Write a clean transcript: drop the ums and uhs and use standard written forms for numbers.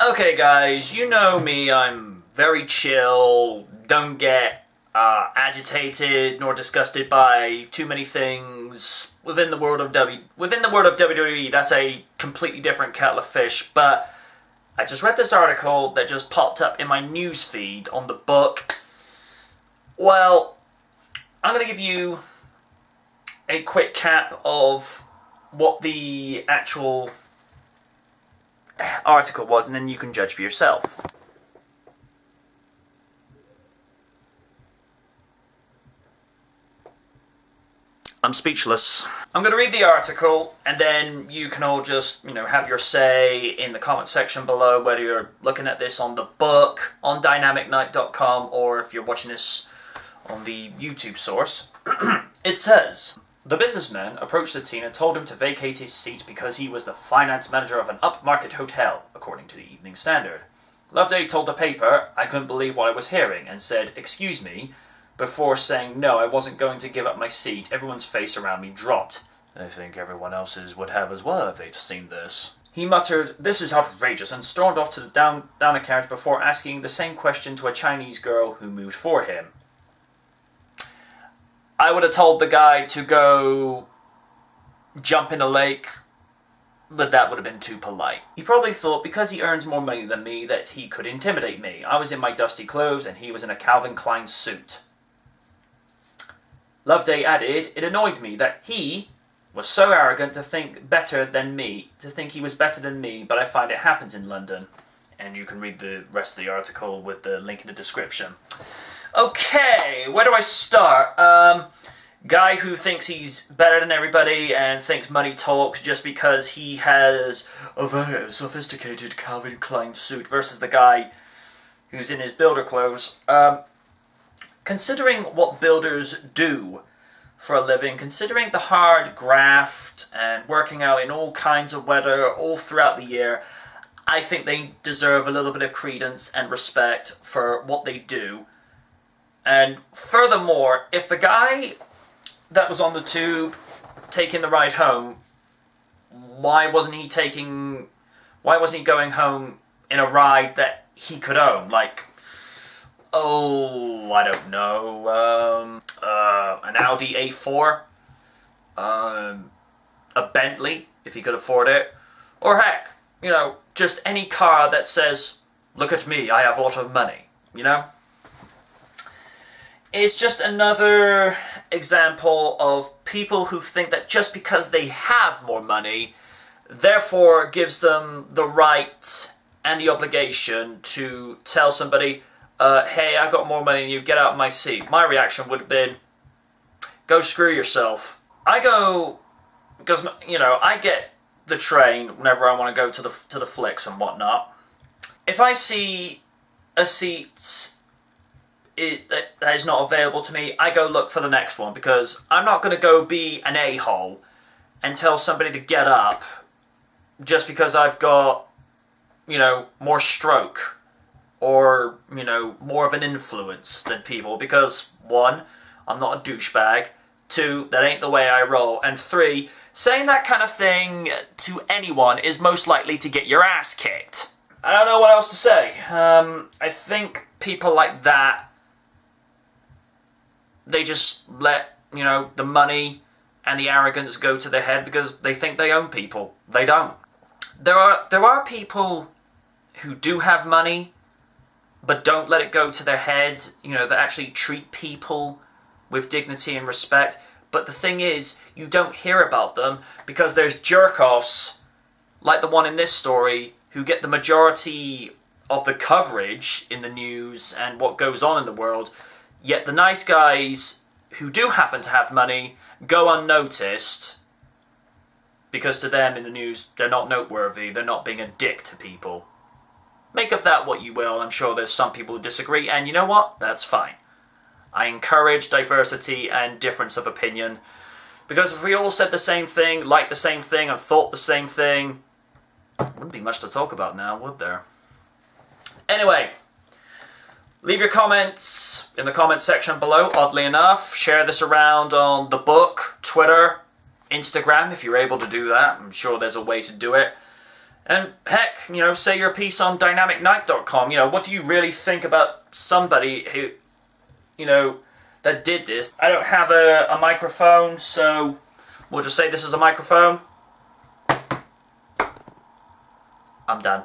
Okay guys, you know me, I'm very chill, don't get agitated nor disgusted by too many things within the world of WWE. That's a completely different kettle of fish, but I just read this article that just popped up in my news feed on the book. Well, I'm going to give you a quick cap of what the actual article was, and then you can judge for yourself. I'm speechless. I'm going to read the article, and then you can all just, have your say in the comment section below, whether you're looking at this on the book, on dynamicnight.com, or if you're watching this on the YouTube source. It says, the businessman approached the teen and told him to vacate his seat because he was the finance manager of an upmarket hotel, according to the Evening Standard. Loveday told the paper, I couldn't believe what I was hearing, and said, excuse me, before saying no, I wasn't going to give up my seat. Everyone's face around me dropped. I think everyone else's would have as well if they'd seen this. He muttered, this is outrageous, and stormed off to the down a carriage before asking the same question to a Chinese girl who moved for him. I would have told the guy to go jump in a lake, but that would have been too polite. He probably thought because he earns more money than me that he could intimidate me. I was in my dusty clothes and he was in a Calvin Klein suit. Loveday added, it annoyed me that he was so arrogant to think he was better than me, but I find it happens in London. And you can read the rest of the article with the link in the description. Okay, where do I start? Guy who thinks he's better than everybody and thinks money talks just because he has a very sophisticated Calvin Klein suit versus the guy who's in his builder clothes. Considering what builders do for a living, considering the hard graft and working out in all kinds of weather all throughout the year, I think they deserve a little bit of credence and respect for what they do. And furthermore, if the guy that was on the tube taking the ride home, why wasn't he going home in a ride that he could own? Like, I don't know, an Audi A4, a Bentley, if he could afford it, or heck, just any car that says, look at me, I have a lot of money, It's just another example of people who think that just because they have more money, therefore gives them the right and the obligation to tell somebody, hey, I got more money than you, get out of my seat. My reaction would have been, go screw yourself. I go, because, I get the train whenever I want to go to the flicks and whatnot. If I see a seat that is not available to me, I go look for the next one, because I'm not going to go be an a-hole and tell somebody to get up just because I've got, more stroke or, more of an influence than people, because 1, I'm not a douchebag, 2, that ain't the way I roll, and 3, saying that kind of thing to anyone is most likely to get your ass kicked. I don't know what else to say. I think people like that, they just let, the money and the arrogance go to their head because they think they own people. They don't. There are people who do have money but don't let it go to their head, that actually treat people with dignity and respect. But the thing is, you don't hear about them because there's jerk-offs like the one in this story who get the majority of the coverage in the news and what goes on in the world. Yet the nice guys who do happen to have money go unnoticed because to them in the news they're not noteworthy, they're not being a dick to people. Make of that what you will. I'm sure there's some people who disagree, and you know what? That's fine. I encourage diversity and difference of opinion, because if we all said the same thing, liked the same thing, and thought the same thing, wouldn't be much to talk about now, would there? Anyway, leave your comments in the comment section below, oddly enough. Share this around on the book, Twitter, Instagram, if you're able to do that. I'm sure there's a way to do it. And heck, say your piece on dynamicnight.com. What do you really think about somebody who, that did this? I don't have a microphone, so we'll just say this is a microphone. I'm done.